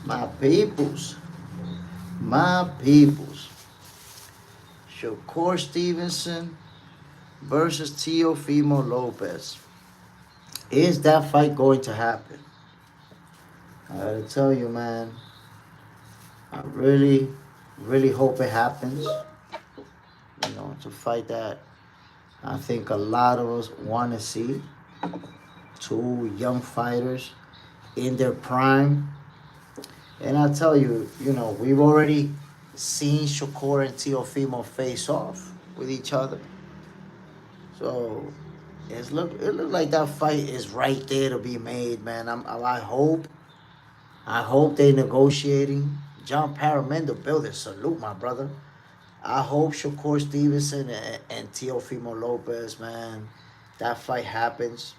My peoples. My peoples. Shakur Stevenson versus Teofimo Lopez. Is that fight going to happen? I gotta tell you, man. I really, really hope it happens. You know, it's a fight that I think a lot of us want to see. Two young fighters in their prime. And I tell you, you know, we've already seen Shakur and Teofimo face off with each other. So it look like that fight is right there to be made, man. I hope they negotiating. John Paraman, the building, salute my brother. I hope Shakur Stevenson and Teofimo Lopez, man, that fight happens.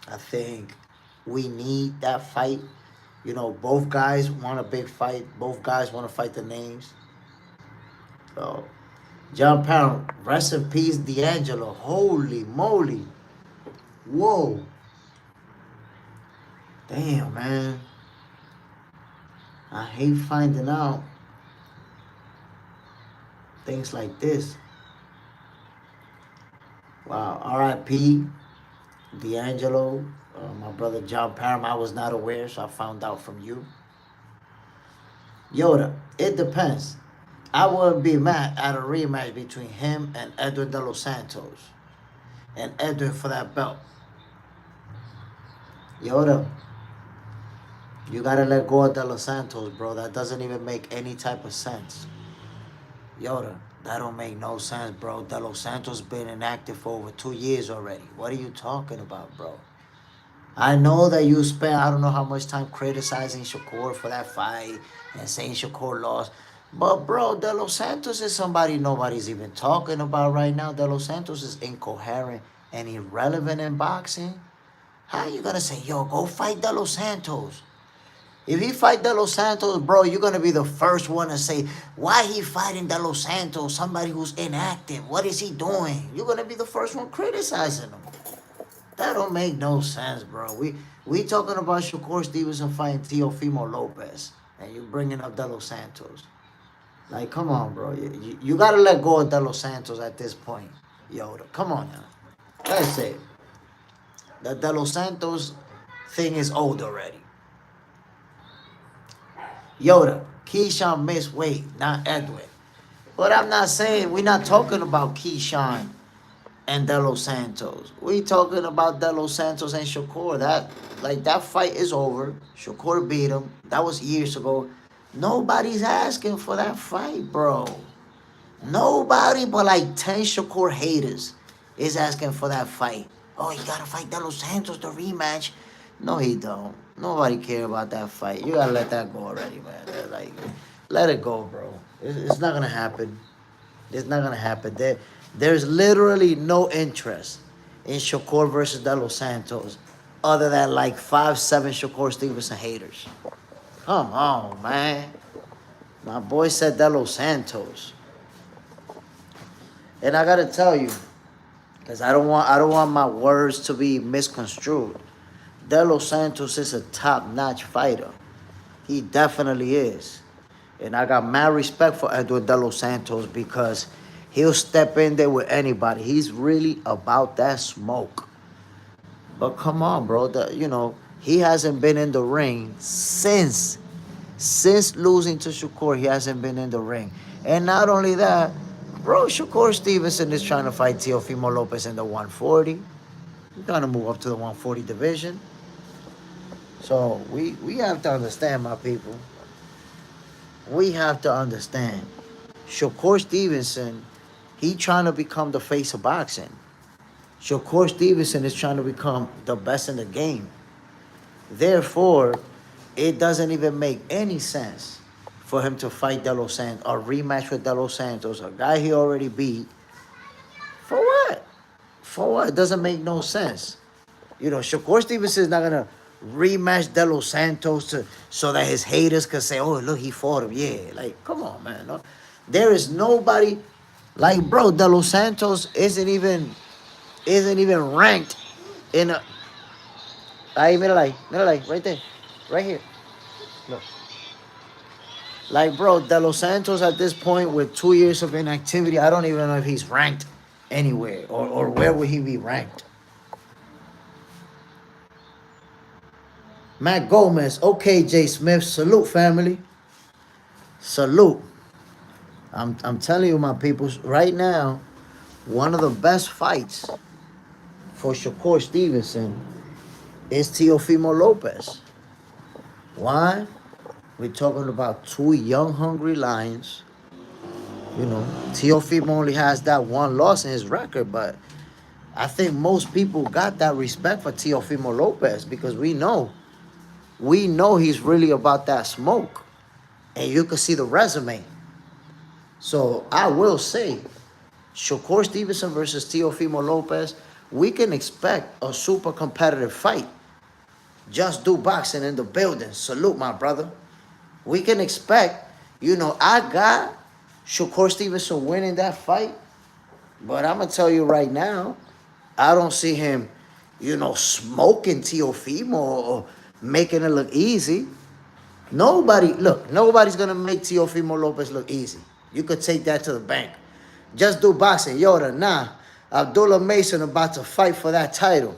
I think we need that fight. You know, both guys want a big fight. Both guys want to fight the names. So, John Pound, rest in peace, D'Angelo. Holy moly. Whoa. Damn, man. I hate finding out things like this. Wow. R.I.P. D'Angelo. My brother John Parham, I was not aware, so I found out from you. Yoda, it depends. I wouldn't be mad at a rematch between him and Edwin de los Santos. And Edwin for that belt. Yoda, you gotta let go of de los Santos, bro. That doesn't even make any type of sense. Yoda, that don't make no sense, bro. De los Santos been inactive for over 2 years already. What are you talking about, bro? I know that you spent I don't know how much time criticizing Shakur for that fight and saying Shakur lost. But bro, De Los Santos is somebody nobody's even talking about right now. De Los Santos is incoherent and irrelevant in boxing. How you gonna say, yo, go fight De Los Santos? If he fight De Los Santos, bro, you're gonna be the first one to say, why he fighting De Los Santos? Somebody who's inactive. What is he doing? You're gonna be the first one criticizing him. That don't make no sense, bro. We talking about Shakur Stevenson fighting Teofimo Lopez, and you bringing up De Los Santos. Like, come on, bro. You gotta let go of De Los Santos at this point, Yoda. Come on now. That's it. The De Los Santos thing is old already. Yoda, Keyshawn missed weight, not Edwin. But I'm not saying we're not talking about Keyshawn and De Los Santos. We talking about De Los Santos and Shakur. That fight is over. Shakur beat him. That was years ago. Nobody's asking for that fight, bro. Nobody but like 10 Shakur haters is asking for that fight. Oh, you gotta fight De Los Santos, the rematch. No, he don't. Nobody care about that fight. You gotta let that go already, man. Like, let it go, bro. It's not gonna happen. It's not gonna happen. There's literally no interest in Shakur versus De Los Santos other than like 5-7 Shakur Stevenson haters. Come on, man. My boy said De Los Santos. And I gotta tell you, because I don't want my words to be misconstrued. De Los Santos is a top-notch fighter. He definitely is. And I got mad respect for Edwin De Los Santos because he'll step in there with anybody. He's really about that smoke. But come on, bro. He hasn't been in the ring since losing to Shakur. He hasn't been in the ring. And not only that, bro, Shakur Stevenson is trying to fight Teofimo Lopez in the 140. He's trying to move up to the 140 division. So we have to understand, my people. We have to understand. Shakur Stevenson, he trying to become the face of boxing. Shakur Stevenson is trying to become the best in the game. Therefore, it doesn't even make any sense for him to fight De Los Santos or rematch with De Los Santos, a guy he already beat. For what? For what? It doesn't make no sense. Shakur Stevenson is not gonna rematch De Los Santos so that his haters can say, "Oh, look, he fought him." Yeah, like, come on, man. No, there is nobody like, bro. De Los Santos isn't even ranked in a. Ahí, mírala ahí, right there, right here. Look. Like, bro, De Los Santos at this point with 2 years of inactivity, I don't even know if he's ranked anywhere or where would he be ranked. Matt Gomez, okay, Jay Smith, salute, family. Salute. I'm telling you, my people, right now, one of the best fights for Shakur Stevenson is Teofimo Lopez. Why? We're talking about two young, hungry lions. You know, Teofimo only has that one loss in his record, but I think most people got that respect for Teofimo Lopez because we know he's really about that smoke. And you can see the resume. So I will say, Shakur Stevenson versus Teofimo Lopez, we can expect a super competitive fight. Just do boxing in the building. Salute, my brother. We can expect, I got Shakur Stevenson winning that fight, but I'm going to tell you right now, I don't see him, smoking Teofimo or making it look easy. Nobody's going to make Teofimo Lopez look easy. You could take that to the bank. Just do boxing. Yoda, nah. Abdullah Mason about to fight for that title.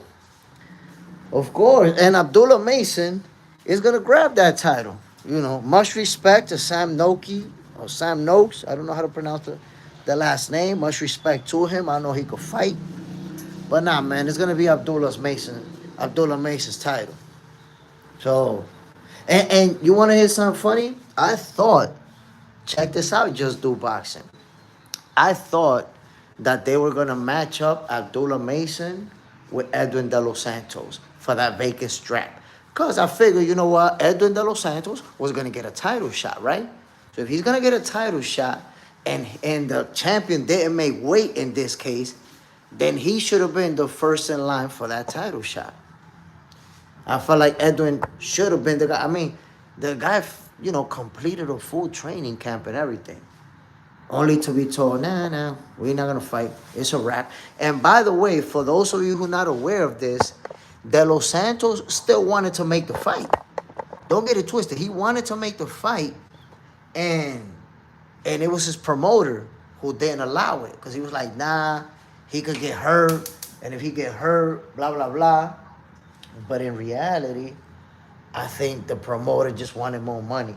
Of course. And Abdullah Mason is going to grab that title. Much respect to Sam Noki or Sam Noakes. I don't know how to pronounce the last name. Much respect to him. I know he could fight. But nah, man, it's going to be Abdullah Mason's title. So, and you want to hear something funny? I thought, check this out, Just Do Boxing. I thought that they were going to match up Abdullah Mason with Edwin De Los Santos for that vacant strap. Because I figured, you know what, Edwin De Los Santos was going to get a title shot, right? So if he's going to get a title shot and the champion didn't make weight in this case, then he should have been the first in line for that title shot. I felt like Edwin should have been the guy. I mean, the guy, completed a full training camp and everything. Only to be told, nah, we're not going to fight. It's a wrap. And by the way, for those of you who are not aware of this, De Los Santos still wanted to make the fight. Don't get it twisted. He wanted to make the fight, and it was his promoter who didn't allow it. Because he was like, nah, he could get hurt. And if he get hurt, blah, blah, blah. But in reality, I think the promoter just wanted more money.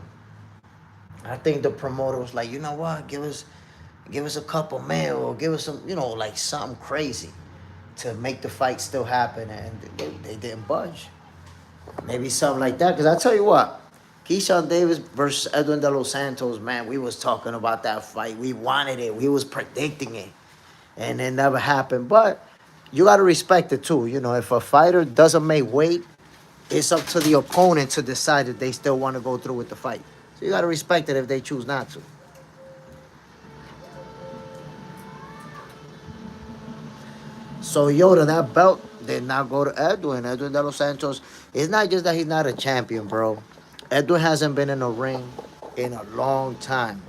I think the promoter was like, you know what, give us a couple mil or give us some, like something crazy to make the fight still happen. And they didn't budge. Maybe something like that. Because I tell you what, Keyshawn Davis versus Edwin De Los Santos, man, we was talking about that fight. We wanted it. We was predicting it. And it never happened. But you got to respect it too. If a fighter doesn't make weight, it's up to the opponent to decide if they still want to go through with the fight. So you got to respect it if they choose not to. So Yoda, that belt did not go to Edwin. Edwin De Los Santos. It's not just that he's not a champion, bro. Edwin hasn't been in a ring in a long time.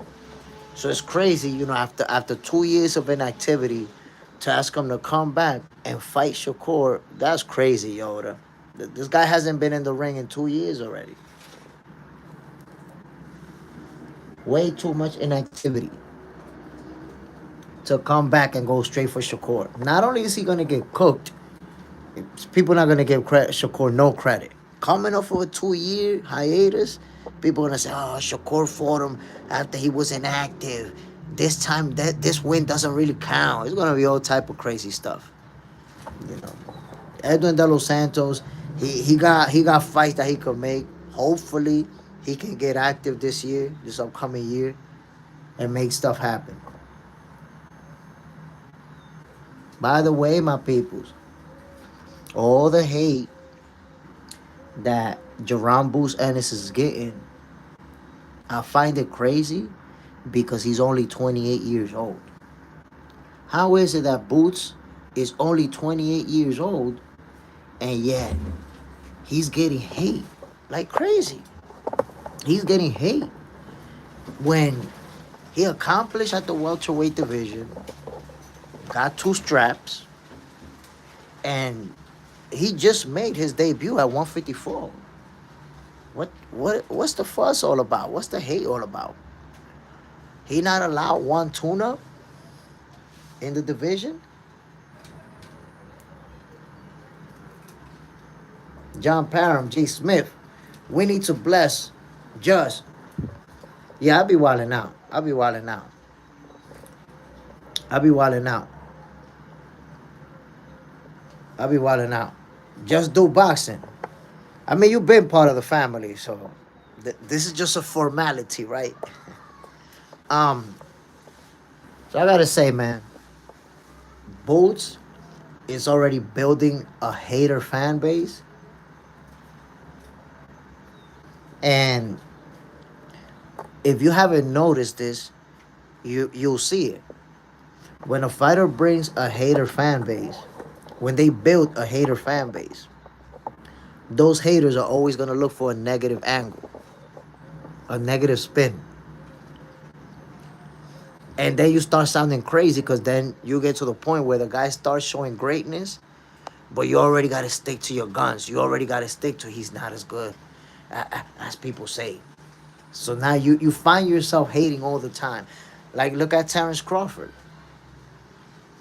So it's crazy, after 2 years of inactivity, to ask him to come back and fight Shakur. That's crazy, Yoda. This guy hasn't been in the ring in 2 years already. Way too much inactivity to come back and go straight for Shakur. Not only is he going to get cooked, people not going to give Shakur no credit. Coming off of a 2-year hiatus, people are going to say, oh, Shakur fought him after he was inactive. This time, this win doesn't really count. It's going to be all type of crazy stuff. Edwin De Los Santos, he got fights that he could make. Hopefully, he can get active this upcoming year, and make stuff happen. By the way, my peoples, all the hate that Jaron Ennis is getting, I find it crazy because he's only 28 years old. How is it that Boots is only 28 years old and yet he's getting hate like crazy? He's getting hate when he accomplished at the welterweight division, got 2 straps, and he just made his debut at 154. What's the fuss all about? What's the hate all about? He not allowed one tune-up in the division? John Parham, G. Smith. We need to bless just. Yeah, I'll be wilding out. I'll be wilding out. I'll be wilding out. I'll be wilding out. Just do boxing. I mean, you've been part of the family, so this is just a formality, right? Um, so I gotta say, man, Boots is already building a hater fan base, and if you haven't noticed this, you'll see it. When a fighter brings a hater fan base, when they build a hater fan base, those haters are always gonna look for a negative angle, a negative spin. And then you start sounding crazy because then you get to the point where the guy starts showing greatness, but you already got to stick to your guns. You already got to stick to he's not as good as people say. So now you find yourself hating all the time. Like, look at Terrence Crawford.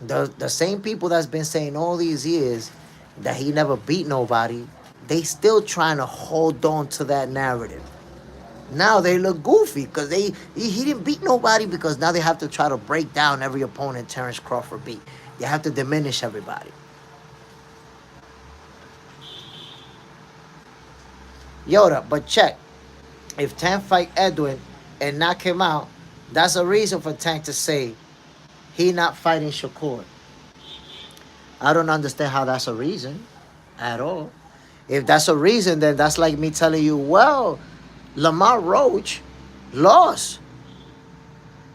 The same people that's been saying all these years that he never beat nobody, they still trying to hold on to that narrative. Now they look goofy because he didn't beat nobody, because now they have to try to break down every opponent Terrence Crawford beat. They have to diminish everybody. Yoda, but check. If Tank fight Edwin and knock him out, that's a reason for Tank to say he not fighting Shakur. I don't understand how that's a reason at all. If that's a reason, then that's like me telling you, well, Lamar Roach lost.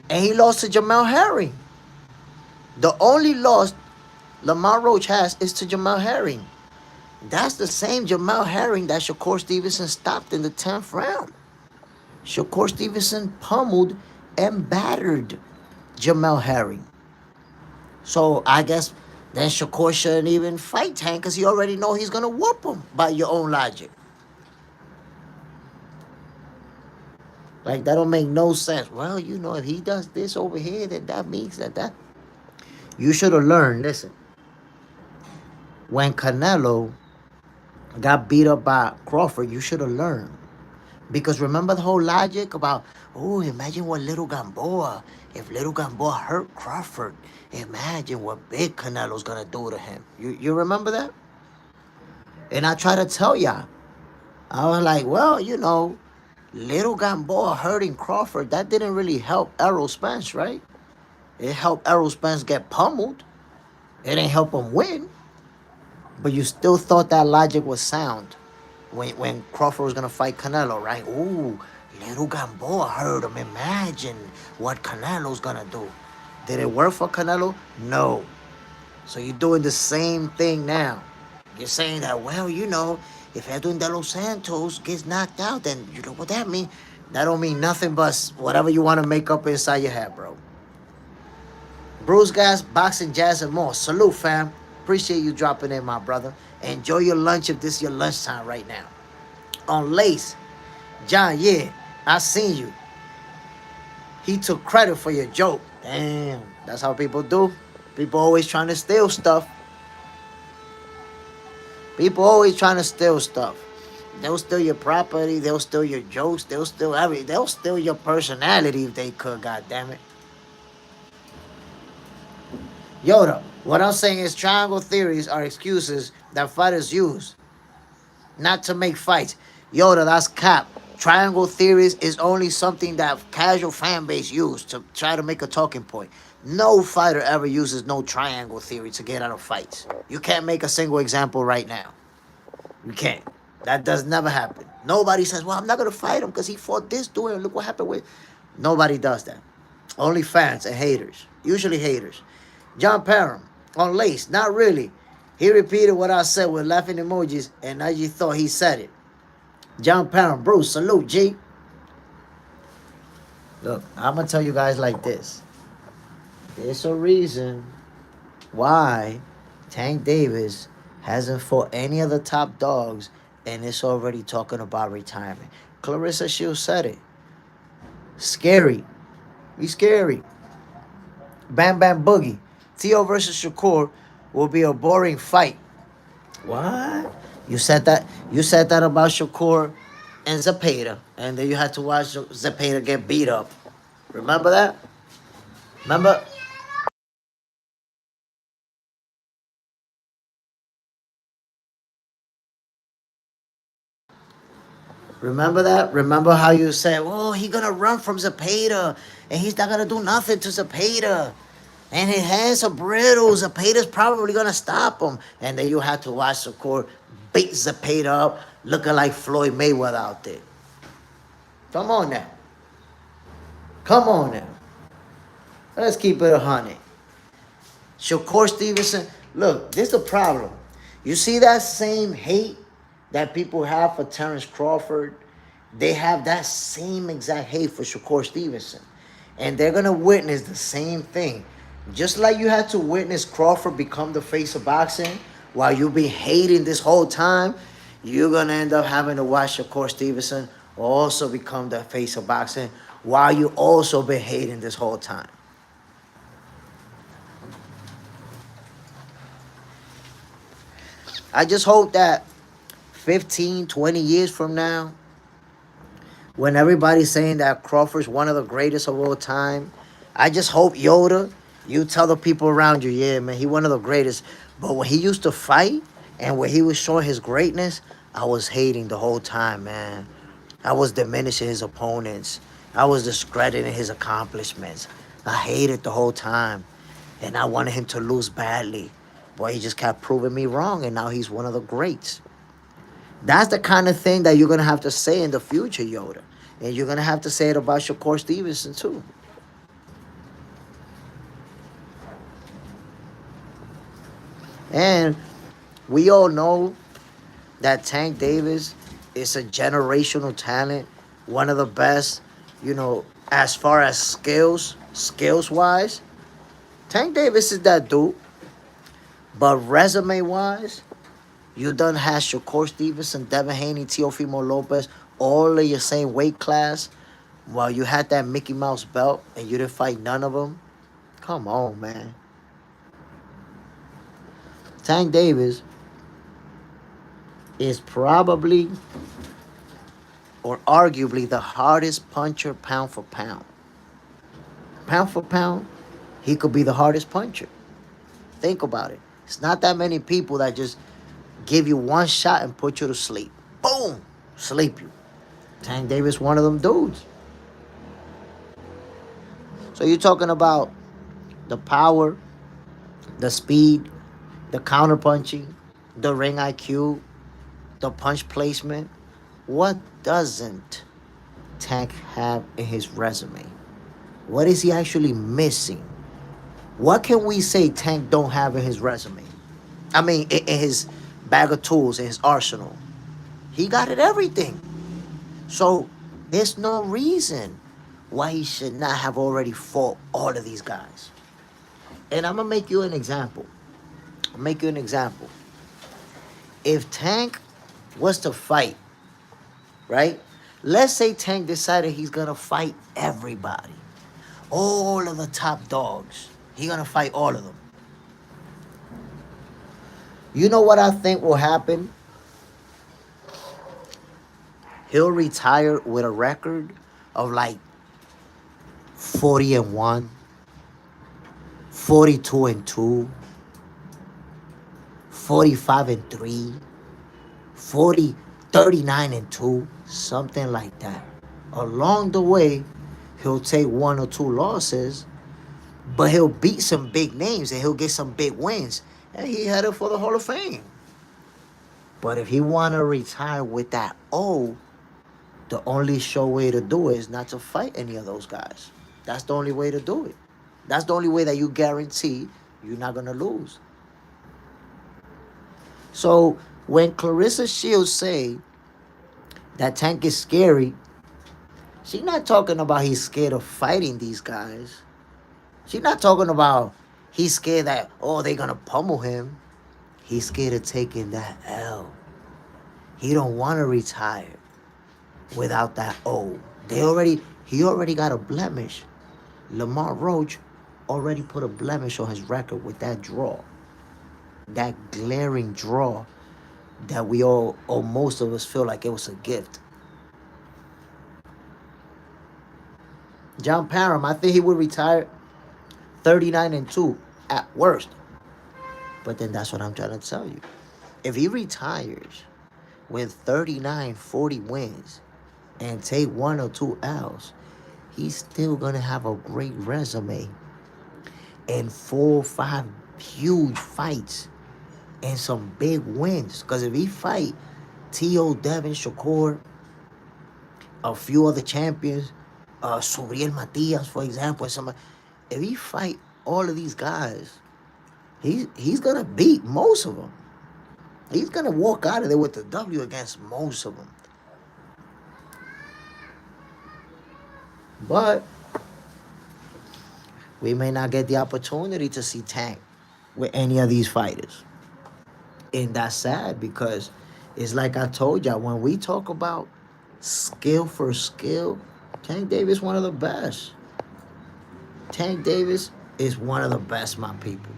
And he lost to Jamel Herring. The only loss Lamar Roach has is to Jamel Herring. That's the same Jamel Herring that Shakur Stevenson stopped in the 10th round. Shakur Stevenson pummeled and battered Jamel Herring. So I guess then Shakur shouldn't even fight Tank because he already know he's going to whoop him by your own logic. Like, that don't make no sense. Well, you know, if he does this over here, then that means that. You should have learned, listen. When Canelo got beat up by Crawford, you should have learned. Because remember the whole logic about, oh, imagine what Little Gamboa, if Little Gamboa hurt Crawford, imagine what big Canelo's going to do to him. You remember that? And I try to tell y'all. I was like, well, you know, Little Gamboa hurting Crawford, that didn't really help Errol Spence, right? It helped Errol Spence get pummeled. It didn't help him win. But you still thought that logic was sound when Crawford was going to fight Canelo, right? Ooh, Little Gamboa hurt him. Imagine what Canelo's going to do. Did it work for Canelo? No. So you're doing the same thing now. You're saying that, well, you know, if Edwin de Los Santos gets knocked out, then you know what that means? That don't mean nothing but whatever you want to make up inside your head, bro. Bruce Gas, Boxing, Jazz, and more. Salute, fam. Appreciate you dropping in, my brother. Enjoy your lunch if this is your lunchtime right now. On Lace, John, yeah, I seen you. He took credit for your joke. Damn, that's how people do. People always trying to steal stuff. People always trying to steal stuff. They'll steal your property. They'll steal your jokes. They'll steal everything. They'll steal your personality if they could, goddammit. Yoda, what I'm saying is triangle theories are excuses that fighters use not to make fights. Yoda, that's cap. Triangle theories is only something that casual fan base use to try to make a talking point. No fighter ever uses no triangle theory to get out of fights. You can't make a single example right now. You can't. That does never happen. Nobody says, well, I'm not going to fight him because he fought this dude. Look what happened with... Nobody does that. Only fans and haters. Usually haters. John Parham, on Lace, not really. He repeated what I said with laughing emojis, and I just thought he said it. John Parham, Bruce, salute, G. Look, I'm going to tell you guys like this. There's a reason why Tank Davis hasn't fought any of the top dogs and it's already talking about retirement. Clarissa Shields said it. Scary. Be scary. Bam Bam Boogie. Tio versus Shakur will be a boring fight. What? You said that. You said that about Shakur and Zepeda, and then you had to watch Zepeda get beat up. Remember that? Remember? Remember that? Remember how you said, "Oh, he gonna run from Zepeda, and he's not gonna do nothing to Zepeda, and his hands are brittle. Zepeda's probably gonna stop him." And then you had to watch Shakur beat Zepeda up, looking like Floyd Mayweather out there. Come on now. Come on now. Let's keep it 100. Shakur Stevenson, look, this is the problem. You see that same hate that people have for Terrence Crawford? They have that same exact hate for Shakur Stevenson. And they're going to witness the same thing. Just like you had to witness Crawford become the face of boxing while you've been hating this whole time, you're going to end up having to watch Shakur Stevenson also become the face of boxing while you also been hating this whole time. I just hope that 15, 20 years from now, when everybody's saying that Crawford's one of the greatest of all time, I just hope, Yoda, you tell the people around you, yeah, man, he one of the greatest. But when he used to fight and when he was showing his greatness, I was hating the whole time, man. I was diminishing his opponents. I was discrediting his accomplishments. I hated the whole time. And I wanted him to lose badly. Boy, he just kept proving me wrong, and now he's one of the greats. That's the kind of thing that you're going to have to say in the future, Yoda. And you're going to have to say it about Shakur Stevenson, too. And we all know that Tank Davis is a generational talent, one of the best, as far as skills-wise. Tank Davis is that dude. But resume-wise, you done had Shakur Stevenson, Devin Haney, Teofimo Lopez, all in your same weight class, while you had that Mickey Mouse belt and you didn't fight none of them. Come on, man. Tank Davis is probably or arguably the hardest puncher pound for pound. Pound for pound, he could be the hardest puncher. Think about it. It's not that many people that just give you one shot and put you to sleep. Boom! Sleep you. Tank Davis, one of them dudes. So you're talking about the power, the speed, the counter punching, the ring IQ, the punch placement. What doesn't Tank have in his resume? What is he actually missing? What can we say Tank don't have in his resume? I mean, in his bag of tools, in his arsenal. He got it everything. So there's no reason why he should not have already fought all of these guys. And I'm going to make you an example. I'll make you an example. If Tank was to fight, right? Let's say Tank decided he's going to fight everybody. All of the top dogs. He's going to fight all of them. You know what I think will happen? He'll retire with a record of like 40-1, 42-2, 45-3, 39-2, something like that. Along the way, he'll take 1 or 2 losses, but he'll beat some big names and he'll get some big wins. And he headed for the Hall of Fame. But if he want to retire with that O, the only sure way to do it is not to fight any of those guys. That's the only way to do it. That's the only way that you guarantee you're not going to lose. So when Clarissa Shields say that Tank is scary, she's not talking about he's scared of fighting these guys. She's not talking about he's scared that, they're going to pummel him. He's scared of taking that L. He don't want to retire without that O. He already got a blemish. Lamar Roach already put a blemish on his record with that draw. That glaring draw that we all, or most of us, feel like it was a gift. John Parham, I think he would retire 39-2 at worst. But then that's what I'm trying to tell you. If he retires with 39, 40 wins and take 1 or 2 L's, he's still going to have a great resume and 4 or 5 huge fights and some big wins. Because if he fight T.O. Devin, Shakur, a few other champions, Subriel Matias, for example, if he fight all of these guys, he's going to beat most of them. He's going to walk out of there with the W against most of them. But we may not get the opportunity to see Tank with any of these fighters. And that's sad because it's like I told y'all, when we talk about skill for skill, Tank Davis one of the best. Tank Davis is one of the best, my peoples.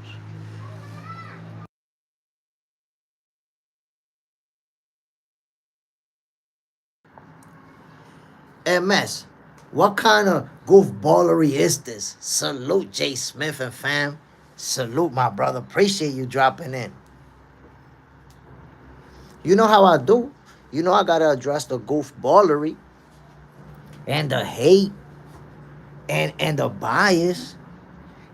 MS, what kind of goofballery is this? Salute Jay Smith and fam. Salute my brother. Appreciate you dropping in. You know how I do. You know I gotta address the goofballery and the hate and the bias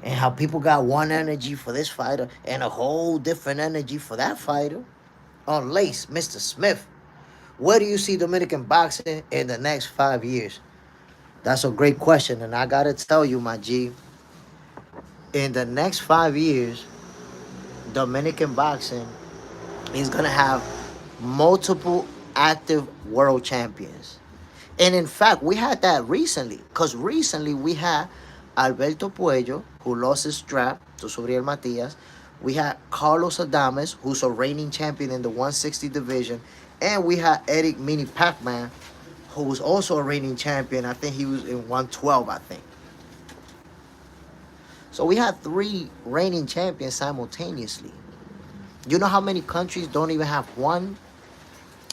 and how people got one energy for this fighter and a whole different energy for that fighter. On Lace, Mr. Smith, where do you see Dominican boxing in the next 5 years? That's a great question, and I gotta tell you, my G, in the next 5 years, Dominican boxing is gonna have multiple active world champions. And in fact, we had that recently, because recently we had Alberto Puello, who lost his strap to Subriel Matias. We had Carlos Adames, who's a reigning champion in the 160 division. And we had Eric Mini Pac-Man, who was also a reigning champion. I think he was in 112, I think. So we had 3 reigning champions simultaneously. You know how many countries don't even have one?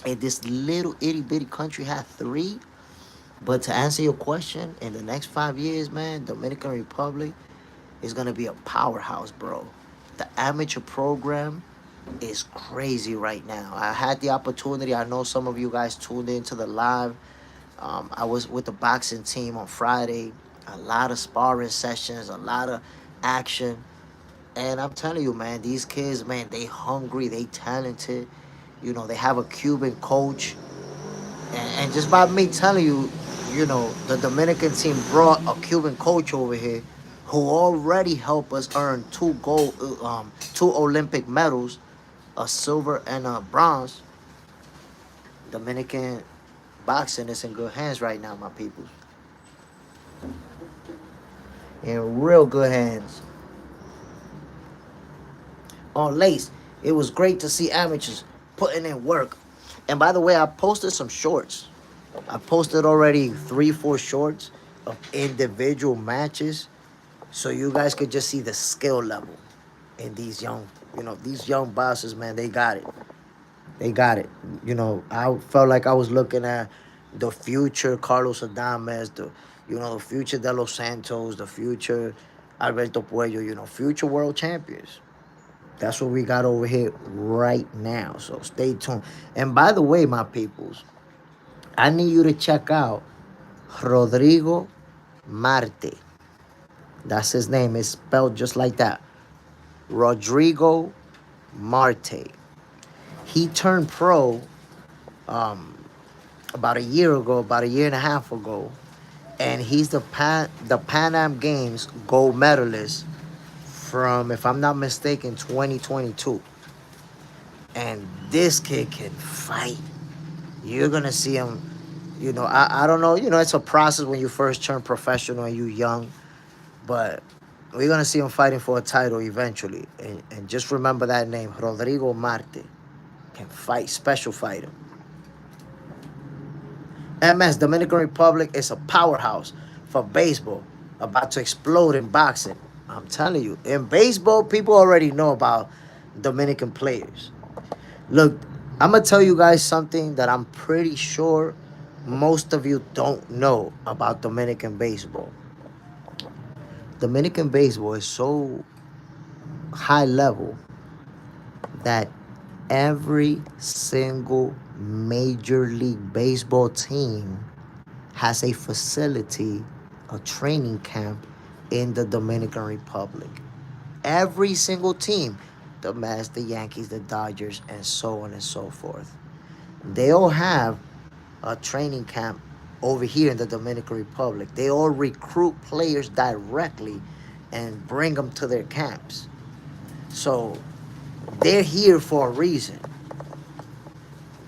And this little itty-bitty country had 3? But to answer your question, in the next 5 years, man, Dominican Republic is going to be a powerhouse, bro. The amateur program is crazy right now. I had the opportunity. I know some of you guys tuned into the live. I was with the boxing team on Friday. A lot of sparring sessions, a lot of action. And I'm telling you, man, these kids, man, they hungry, they talented. You know, they have a Cuban coach. And just by me telling you, you know, the Dominican team brought a Cuban coach over here who already helped us earn 2 Olympic medals, a silver and a bronze. Dominican boxing is in good hands right now, my people. In real good hands. On Lace, it was great to see amateurs putting in work. And by the way, I posted some shorts. I posted already 3, 4 shorts of individual matches, so you guys could just see the skill level in these young, these young bosses, man. They got it. They got it. You know, I felt like I was looking at the future Carlos Adames, the future de Los Santos, the future Alberto Puello, future world champions. That's what we got over here right now. So stay tuned. And by the way, my peoples, I need you to check out Rodrigo Marte. That's his name. It's spelled just like that. Rodrigo Marte. He turned pro about a year ago, about a year and a half ago. And he's the Pan Am Games gold medalist from, if I'm not mistaken, 2022. And this kid can fight. You're going to see him, I don't know, it's a process when you first turn professional and you're young. But we're going to see him fighting for a title eventually. And just remember that name, Rodrigo Marte. Can fight, special fighter. MS, Dominican Republic, is a powerhouse for baseball, about to explode in boxing. I'm telling you, in baseball, people already know about Dominican players. Look, I'm gonna tell you guys something that I'm pretty sure most of you don't know about Dominican baseball. Dominican baseball is so high level that every single Major League Baseball team has a facility, a training camp in the Dominican Republic. Every single team, the Mets, the Yankees, the Dodgers, and so on and so forth. They all have a training camp over here in the Dominican Republic. They all recruit players directly and bring them to their camps. So they're here for a reason.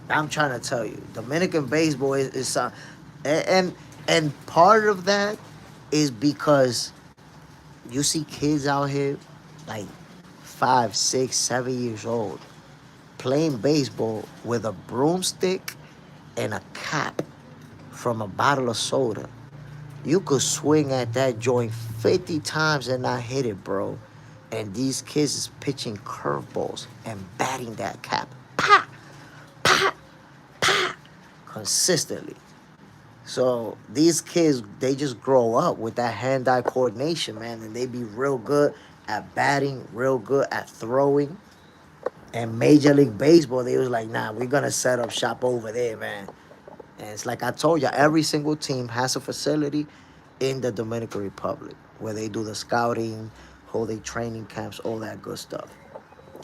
I'm trying to tell you, Dominican baseball is and and part of that is because you see kids out here like 5, 6, 7 years old playing baseball with a broomstick and a cap from a bottle of soda. You could swing at that joint 50 times and not hit it, bro. And these kids is pitching curveballs and batting that cap. Pa! Pa! Pa! Consistently. So these kids, they just grow up with that hand-eye coordination, man, and they be real good at batting, real good at throwing. And Major League Baseball, they was like, nah, we're gonna set up shop over there, man. And it's like I told you, every single team has a facility in the Dominican Republic where they do the scouting, hold their training camps, all that good stuff.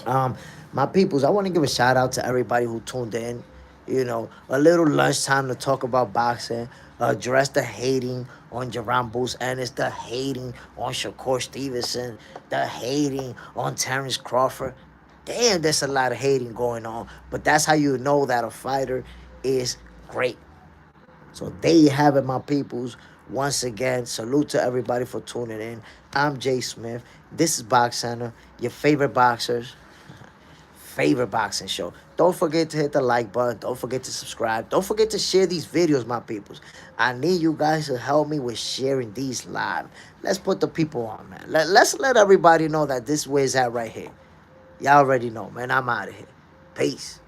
Um, my peoples, I want to give a shout out to everybody who tuned in. You know, a little lunchtime to talk about boxing, address the hating on Jaron Ennis, the hating on Shakur Stevenson, the hating on Terrence Crawford. Damn, there's a lot of hating going on. But that's how you know that a fighter is great. So there you have it, my peoples. Once again, salute to everybody for tuning in. I'm Jay Smith. This is Box Center, your favorite boxers, favorite boxing show. Don't forget to hit the like button. Don't forget to subscribe. Don't forget to share these videos, my peoples. I need you guys to help me with sharing these live. Let's put the people on, man. Let's let everybody know that this way is at right here. Y'all already know, man. I'm out of here. Peace.